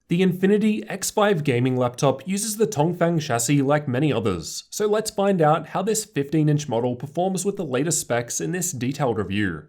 The Infinity X5 gaming laptop uses the Tongfang chassis like many others, so let's find out how this 15-inch model performs with the latest specs in this detailed review.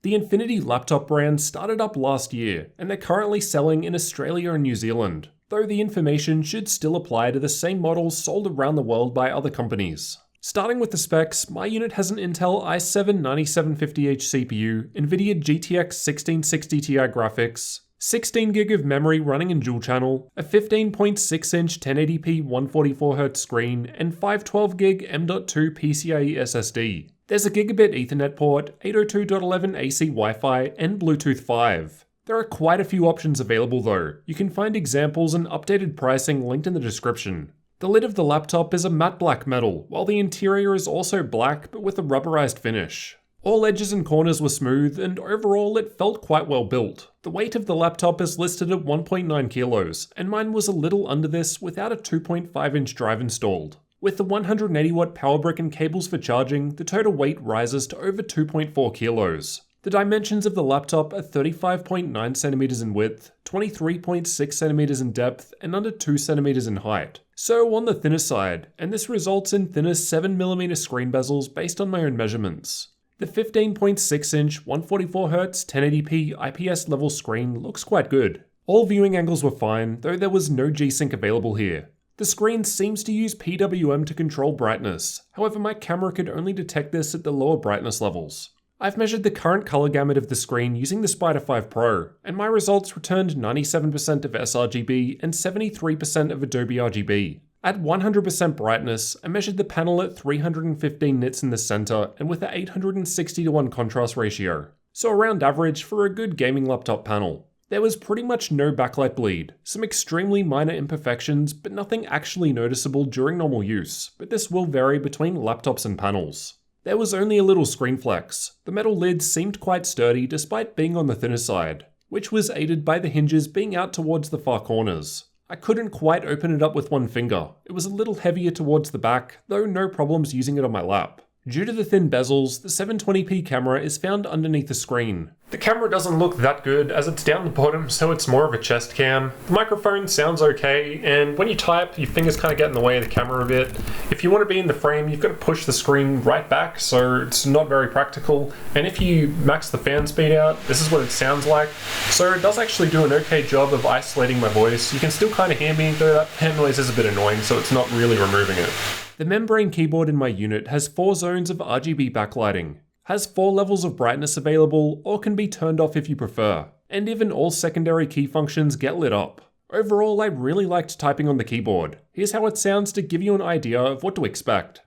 The Infinity laptop brand started up last year, and they're currently selling in Australia and New Zealand, though the information should still apply to the same models sold around the world by other companies. Starting with the specs, my unit has an Intel i7-9750H CPU, Nvidia GTX 1660 Ti graphics, 16GB of memory running in dual channel, a 15.6-inch 1080p 144Hz screen, and 512GB M.2 PCIe SSD. There's a gigabit Ethernet port, 802.11ac Wi-Fi, and Bluetooth 5. There are quite a few options available though. You can find examples and updated pricing linked in the description. The lid of the laptop is a matte black metal, while the interior is also black but with a rubberized finish. All edges and corners were smooth, and overall it felt quite well built. The weight of the laptop is listed at 1.9 kilos, and mine was a little under this without a 2.5-inch drive installed. With the 180-watt power brick and cables for charging, the total weight rises to over 2.4 kilos. The dimensions of the laptop are 35.9cm in width, 23.6cm in depth, and under 2cm in height. So on the thinner side, and this results in thinner 7mm screen bezels based on my own measurements. The 15.6-inch 144Hz 1080p IPS level screen looks quite good. All viewing angles were fine, though there was no G-Sync available here. The screen seems to use PWM to control brightness, however my camera could only detect this at the lower brightness levels. I've measured the current color gamut of the screen using the Spider 5 Pro, and my results returned 97% of sRGB and 73% of Adobe RGB. At 100% brightness, I measured the panel at 315 nits in the center and with an 860:1 contrast ratio, so around average for a good gaming laptop panel. There was pretty much no backlight bleed, some extremely minor imperfections, but nothing actually noticeable during normal use, but this will vary between laptops and panels. There was only a little screen flex. The metal lid seemed quite sturdy despite being on the thinner side, which was aided by the hinges being out towards the far corners. I couldn't quite open it up with one finger. It was a little heavier towards the back, though no problems using it on my lap. Due to the thin bezels, the 720p camera is found underneath the screen. The camera doesn't look that good as it's down the bottom, so it's more of a chest cam. The microphone sounds okay, and when you type, your fingers kind of get in the way of the camera a bit. If you want to be in the frame, you've got to push the screen right back, so it's not very practical. And if you max the fan speed out, this is what it sounds like. So it does actually do an okay job of isolating my voice. You can still kind of hear me, though that fan noise is a bit annoying, so it's not really removing it. The membrane keyboard in my unit has 4 zones of RGB backlighting, has 4 levels of brightness available or can be turned off if you prefer, and even all secondary key functions get lit up. Overall, I really liked typing on the keyboard. Here's how it sounds to give you an idea of what to expect.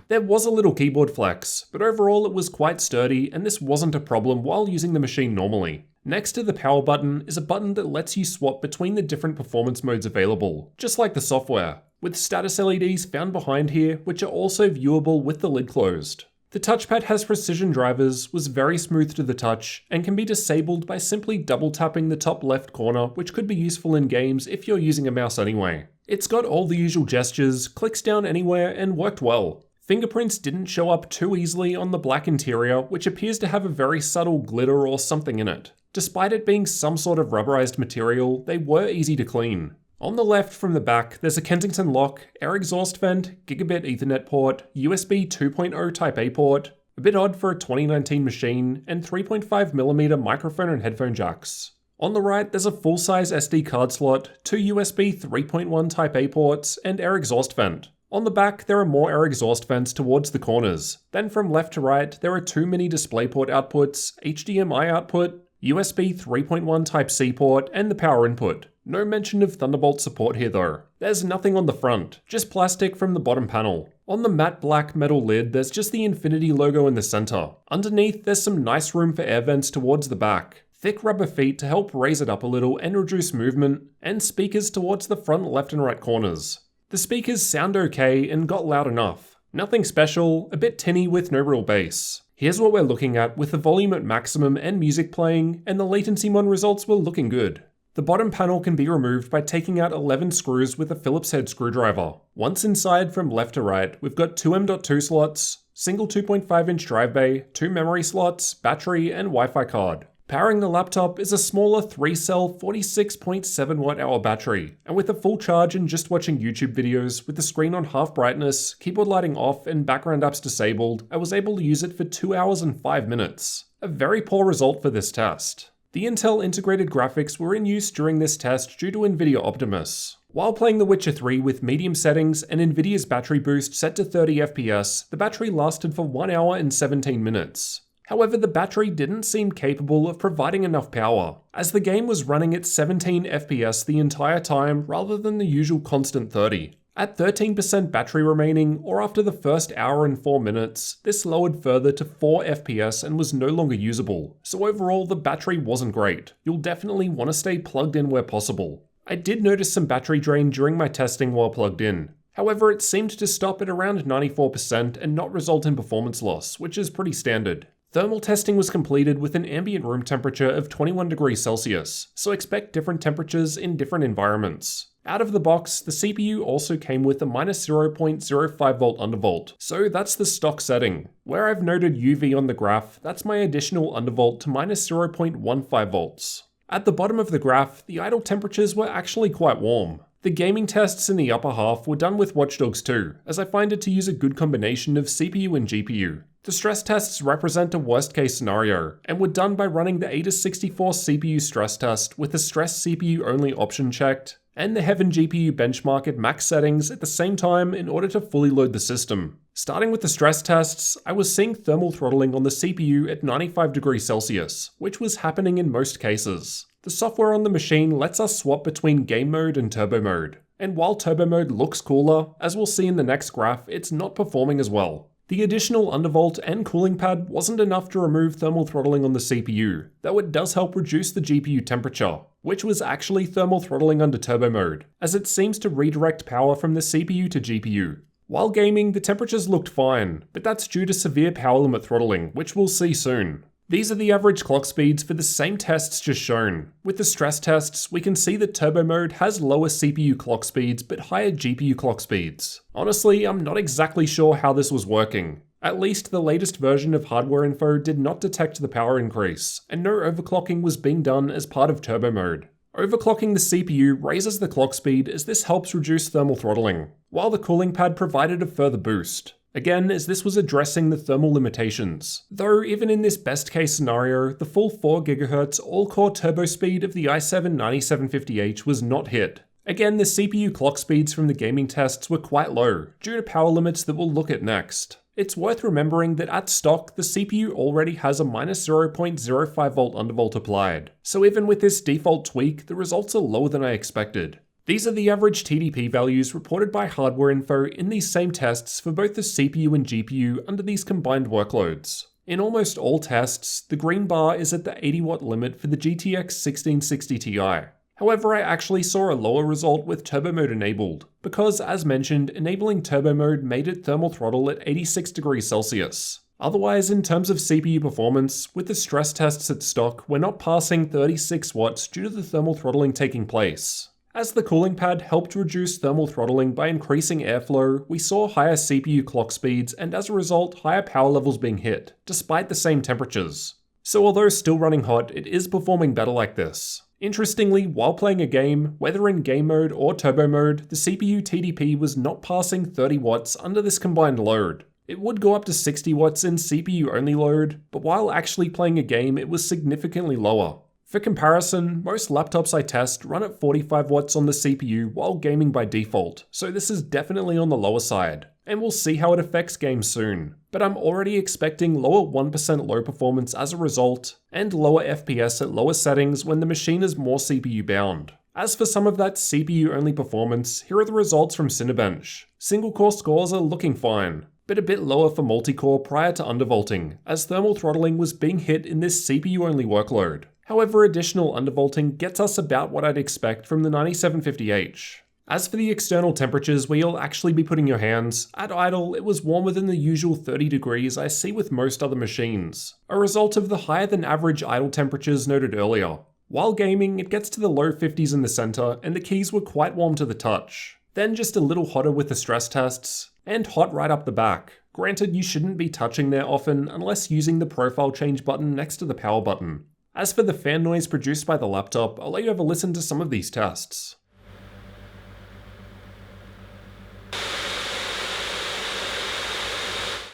There was a little keyboard flex, but overall it was quite sturdy and this wasn't a problem while using the machine normally. Next to the power button is a button that lets you swap between the different performance modes available, just like the software, with status LEDs found behind here which are also viewable with the lid closed. The touchpad has precision drivers, was very smooth to the touch, and can be disabled by simply double tapping the top left corner, which could be useful in games if you're using a mouse anyway. It's got all the usual gestures, clicks down anywhere, and worked well. Fingerprints didn't show up too easily on the black interior, which appears to have a very subtle glitter or something in it. Despite it being some sort of rubberized material, they were easy to clean. On the left from the back, there's a Kensington lock, air exhaust vent, gigabit Ethernet port, USB 2.0 Type A port, a bit odd for a 2019 machine, and 3.5mm microphone and headphone jacks. On the right, there's a full-size SD card slot, 2 USB 3.1 Type A ports, and air exhaust vent. On the back, there are more air exhaust vents towards the corners. Then from left to right, there are 2 mini DisplayPort outputs, HDMI output, USB 3.1 Type-C port, and the power input. No mention of Thunderbolt support here though. There's nothing on the front, just plastic from the bottom panel. On the matte black metal lid, there's just the Infinity logo in the center. Underneath, there's some nice room for air vents towards the back. Thick rubber feet to help raise it up a little and reduce movement, and speakers towards the front left and right corners. The speakers sound okay and got loud enough. Nothing special, a bit tinny with no real bass. Here's what we're looking at with the volume at maximum and music playing, and the latency mon results were looking good. The bottom panel can be removed by taking out 11 screws with a Phillips head screwdriver. Once inside from left to right, we've got 2 M.2 slots, single 2.5-inch drive bay, 2 memory slots, battery, and Wi-Fi card. Powering the laptop is a smaller 3-cell 46.7 watt-hour battery, and with a full charge and just watching YouTube videos with the screen on half brightness, keyboard lighting off, and background apps disabled, I was able to use it for 2 hours and 5 minutes. A very poor result for this test. The Intel integrated graphics were in use during this test due to NVIDIA Optimus. While playing The Witcher 3 with medium settings and NVIDIA's battery boost set to 30 FPS, the battery lasted for 1 hour and 17 minutes. However, the battery didn't seem capable of providing enough power, as the game was running at 17 FPS the entire time rather than the usual constant 30. At 13% battery remaining, or after the first hour and 4 minutes, this lowered further to 4 FPS and was no longer usable. So overall, the battery wasn't great. You'll definitely want to stay plugged in where possible. I did notice some battery drain during my testing while plugged in. However, it seemed to stop at around 94% and not result in performance loss, which is pretty standard. Thermal testing was completed with an ambient room temperature of 21 degrees Celsius, so expect different temperatures in different environments. Out of the box, the CPU also came with a -0.05 volt undervolt, so that's the stock setting. Where I've noted UV on the graph, that's my additional undervolt to -0.15 volts. At the bottom of the graph, the idle temperatures were actually quite warm. The gaming tests in the upper half were done with Watch Dogs 2, as I find it to use a good combination of CPU and GPU. The stress tests represent a worst case scenario, and were done by running the AIDA64 CPU stress test with the stress CPU only option checked, and the Heaven GPU benchmark at max settings at the same time in order to fully load the system. Starting with the stress tests, I was seeing thermal throttling on the CPU at 95 degrees Celsius, which was happening in most cases. The software on the machine lets us swap between game mode and turbo mode, and while turbo mode looks cooler, as we'll see in the next graph, it's not performing as well. The additional undervolt and cooling pad wasn't enough to remove thermal throttling on the CPU, though it does help reduce the GPU temperature, which was actually thermal throttling under turbo mode, as it seems to redirect power from the CPU to GPU. While gaming, the temperatures looked fine, but that's due to severe power limit throttling, which we'll see soon. These are the average clock speeds for the same tests just shown. With the stress tests, we can see that turbo mode has lower CPU clock speeds but higher GPU clock speeds. Honestly, I'm not exactly sure how this was working. At least the latest version of hardware info did not detect the power increase, and no overclocking was being done as part of turbo mode. Overclocking the CPU raises the clock speed as this helps reduce thermal throttling, while the cooling pad provided a further boost. Again, as this was addressing the thermal limitations. Though even in this best case scenario, the full 4 GHz all-core turbo speed of the i7-9750H was not hit. Again, the CPU clock speeds from the gaming tests were quite low, due to power limits that we'll look at next. It's worth remembering that at stock, the CPU already has a -0.05 volt undervolt applied, so even with this default tweak, the results are lower than I expected. These are the average TDP values reported by hardware info in these same tests for both the CPU and GPU under these combined workloads. In almost all tests, the green bar is at the 80 watt limit for the GTX 1660 Ti. However, I actually saw a lower result with turbo mode enabled, because as mentioned, enabling turbo mode made it thermal throttle at 86 degrees Celsius. Otherwise, in terms of CPU performance, with the stress tests at stock, we're not passing 36 watts due to the thermal throttling taking place. As the cooling pad helped reduce thermal throttling by increasing airflow, we saw higher CPU clock speeds and as a result, higher power levels being hit, despite the same temperatures. So although still running hot, it is performing better like this. Interestingly, while playing a game, whether in game mode or turbo mode, the CPU TDP was not passing 30 watts under this combined load. It would go up to 60 watts in CPU only load, but while actually playing a game, it was significantly lower. For comparison, most laptops I test run at 45 watts on the CPU while gaming by default, so this is definitely on the lower side, and we'll see how it affects games soon. But I'm already expecting lower 1% low performance as a result, and lower FPS at lower settings when the machine is more CPU bound. As for some of that CPU only performance, here are the results from Cinebench. Single core scores are looking fine, but a bit lower for multi-core prior to undervolting, as thermal throttling was being hit in this CPU only workload. However, additional undervolting gets us about what I'd expect from the 9750H. As for the external temperatures where you'll actually be putting your hands, at idle it was warmer than the usual 30 degrees I see with most other machines, a result of the higher than average idle temperatures noted earlier. While gaming, it gets to the low 50s in the center and the keys were quite warm to the touch. Then just a little hotter with the stress tests, and hot right up the back. Granted, you shouldn't be touching there often unless using the profile change button next to the power button. As for the fan noise produced by the laptop, I'll let you have a listen to some of these tests.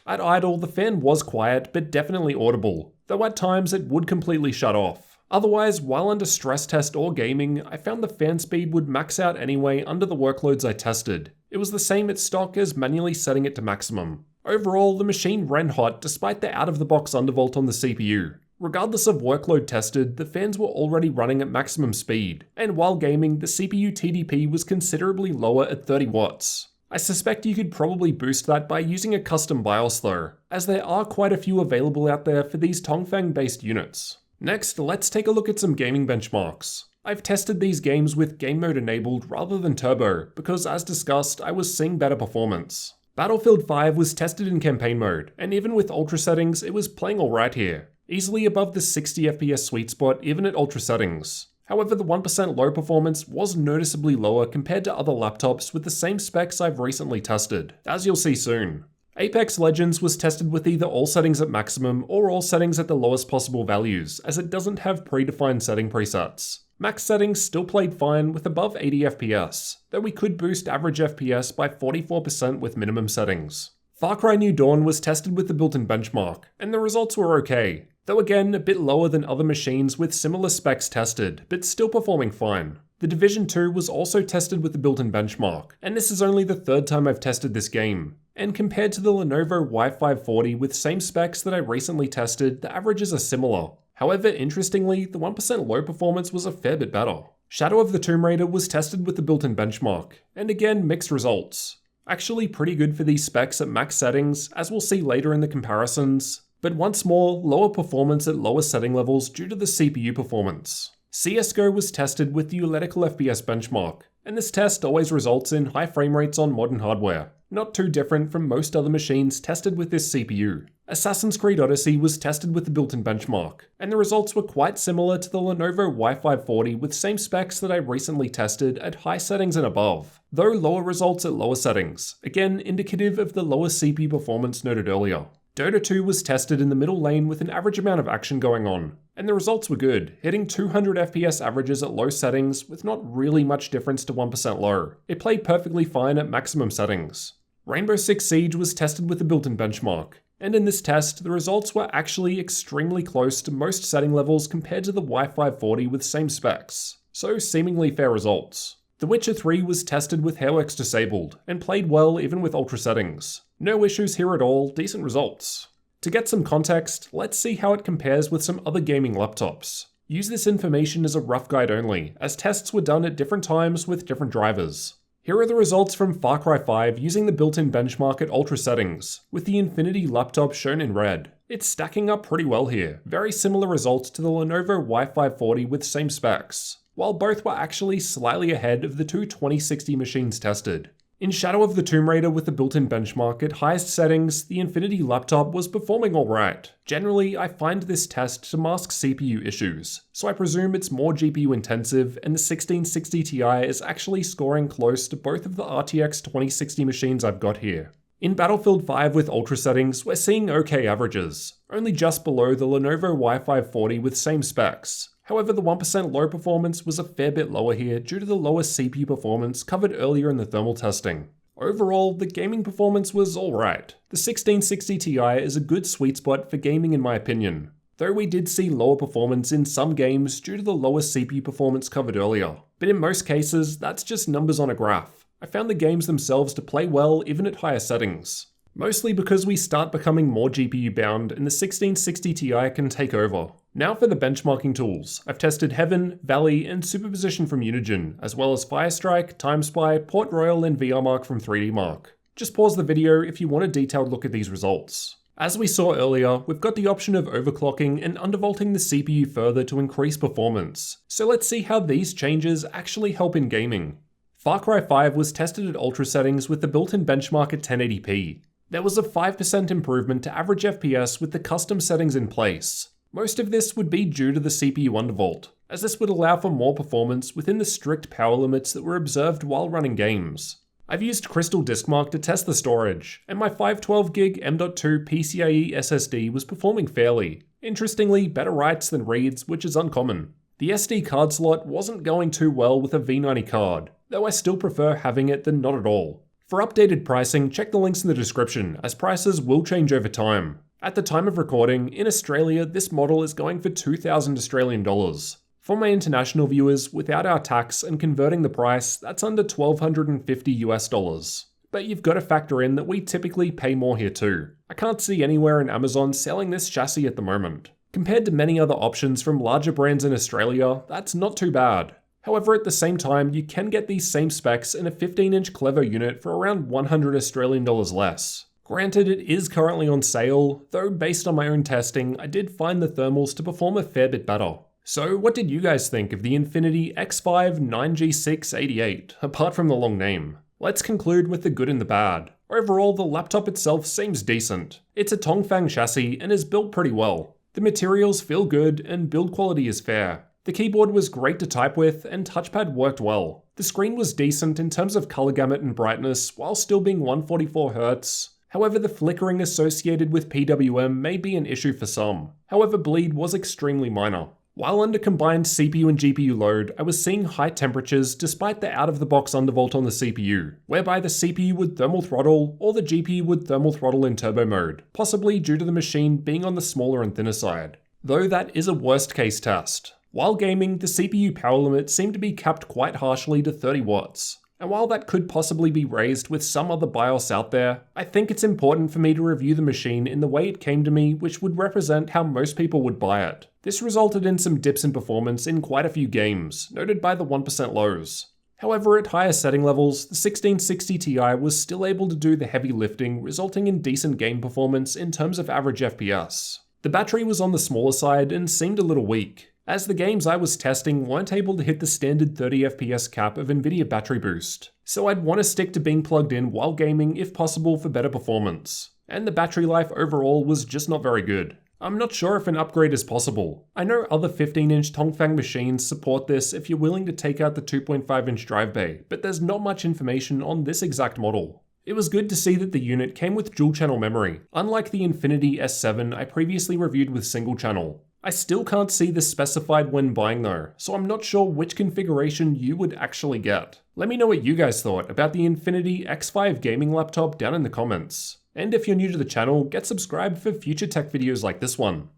At idle, the fan was quiet, but definitely audible, though at times it would completely shut off. Otherwise, while under stress test or gaming, I found the fan speed would max out anyway under the workloads I tested. It was the same at stock as manually setting it to maximum. Overall, the machine ran hot despite the out-of-the-box undervolt on the CPU. Regardless of workload tested, the fans were already running at maximum speed, and while gaming, the CPU TDP was considerably lower at 30 watts. I suspect you could probably boost that by using a custom BIOS though, as there are quite a few available out there for these Tongfang based units. Next, let's take a look at some gaming benchmarks. I've tested these games with game mode enabled rather than turbo, because as discussed, I was seeing better performance. Battlefield 5 was tested in campaign mode, and even with ultra settings, it was playing alright here. Easily above the 60 FPS sweet spot even at ultra settings. However, the 1% low performance was noticeably lower compared to other laptops with the same specs I've recently tested, as you'll see soon. Apex Legends was tested with either all settings at maximum or all settings at the lowest possible values, as it doesn't have predefined setting presets. Max settings still played fine with above 80 FPS, though we could boost average FPS by 44% with minimum settings. Far Cry New Dawn was tested with the built-in benchmark, and the results were okay, though again a bit lower than other machines with similar specs tested, but still performing fine. The Division 2 was also tested with the built-in benchmark, and this is only the third time I've tested this game. And compared to the Lenovo Y540 with same specs that I recently tested, the averages are similar. However, interestingly, the 1% low performance was a fair bit better. Shadow of the Tomb Raider was tested with the built-in benchmark, and again mixed results. Actually pretty good for these specs at max settings, as we'll see later in the comparisons, but once more, lower performance at lower setting levels due to the CPU performance. CSGO was tested with the Theoretical FPS benchmark, and this test always results in high frame rates on modern hardware, not too different from most other machines tested with this CPU. Assassin's Creed Odyssey was tested with the built-in benchmark, and the results were quite similar to the Lenovo Y540 with same specs that I recently tested at high settings and above, though lower results at lower settings, again indicative of the lower CPU performance noted earlier. Dota 2 was tested in the middle lane with an average amount of action going on, and the results were good, hitting 200 FPS averages at low settings with not really much difference to 1% low. It played perfectly fine at maximum settings. Rainbow Six Siege was tested with the built-in benchmark, and in this test, the results were actually extremely close to most setting levels compared to the Y540 with same specs, so seemingly fair results. The Witcher 3 was tested with HairWorks disabled, and played well even with ultra settings. No issues here at all, decent results. To get some context, let's see how it compares with some other gaming laptops. Use this information as a rough guide only, as tests were done at different times with different drivers. Here are the results from Far Cry 5 using the built-in benchmark at ultra settings, with the Infinity laptop shown in red. It's stacking up pretty well here, very similar results to the Lenovo Y540 with same specs, while both were actually slightly ahead of the two 2060 machines tested. In Shadow of the Tomb Raider with the built-in benchmark at highest settings, the Infinity laptop was performing alright. Generally, I find this test to mask CPU issues, so I presume it's more GPU intensive, and the 1660 Ti is actually scoring close to both of the RTX 2060 machines I've got here. In Battlefield 5 with ultra settings, we're seeing okay averages, only just below the Lenovo Y540 with same specs. However, the 1% low performance was a fair bit lower here due to the lower CPU performance covered earlier in the thermal testing. Overall, the gaming performance was alright. The 1660 Ti is a good sweet spot for gaming in my opinion, though we did see lower performance in some games due to the lower CPU performance covered earlier. But in most cases, that's just numbers on a graph. I found the games themselves to play well even at higher settings. Mostly because we start becoming more GPU bound and the 1660 Ti can take over. Now for the benchmarking tools. I've tested Heaven, Valley, and Superposition from Unigine, as well as Firestrike, TimeSpy, Port Royal, and VRMark from 3D Mark. Just pause the video if you want a detailed look at these results. As we saw earlier, we've got the option of overclocking and undervolting the CPU further to increase performance. So let's see how these changes actually help in gaming. Far Cry 5 was tested at ultra settings with the built-in benchmark at 1080p. There was a 5% improvement to average FPS with the custom settings in place. Most of this would be due to the CPU undervolt, as this would allow for more performance within the strict power limits that were observed while running games. I've used Crystal Diskmark to test the storage, and my 512GB M.2 PCIe SSD was performing fairly. Interestingly, better writes than reads, which is uncommon. The SD card slot wasn't going too well with a V90 card, though I still prefer having it than not at all. For updated pricing, check the links in the description, as prices will change over time. At the time of recording, in Australia, this model is going for $2,000 Australian dollars. For my international viewers, without our tax and converting the price, that's under $1,250 US. But you've got to factor in that we typically pay more here too. I can't see anywhere in Amazon selling this chassis at the moment. Compared to many other options from larger brands in Australia, that's not too bad. However, at the same time, you can get these same specs in a 15-inch Clevo unit for around $100 Australian dollars less. Granted, it is currently on sale, though based on my own testing, I did find the thermals to perform a fair bit better. So what did you guys think of the Infinity X5-9G6-88, apart from the long name? Let's conclude with the good and the bad. Overall, the laptop itself seems decent. It's a Tongfang chassis and is built pretty well. The materials feel good and build quality is fair. The keyboard was great to type with and touchpad worked well. The screen was decent in terms of color gamut and brightness while still being 144Hz. However, the flickering associated with PWM may be an issue for some. However, bleed was extremely minor. While under combined CPU and GPU load, I was seeing high temperatures despite the out-of-the-box undervolt on the CPU, whereby the CPU would thermal throttle or the GPU would thermal throttle in turbo mode, possibly due to the machine being on the smaller and thinner side. Though that is a worst-case test. While gaming, the CPU power limit seemed to be capped quite harshly to 30 watts. And while that could possibly be raised with some other BIOS out there, I think it's important for me to review the machine in the way it came to me, which would represent how most people would buy it. This resulted in some dips in performance in quite a few games, noted by the 1% lows. However, at higher setting levels, the 1660 Ti was still able to do the heavy lifting, resulting in decent game performance in terms of average FPS. The battery was on the smaller side and seemed a little weak, as the games I was testing weren't able to hit the standard 30 FPS cap of Nvidia battery boost, so I'd want to stick to being plugged in while gaming if possible for better performance. And the battery life overall was just not very good. I'm not sure if an upgrade is possible. I know other 15-inch Tongfang machines support this if you're willing to take out the 2.5-inch drive bay, but there's not much information on this exact model. It was good to see that the unit came with dual-channel memory, unlike the Infinity S7 I previously reviewed with single-channel. I still can't see this specified when buying though, so I'm not sure which configuration you would actually get. Let me know what you guys thought about the Infinity X5 gaming laptop down in the comments. And if you're new to the channel, get subscribed for future tech videos like this one.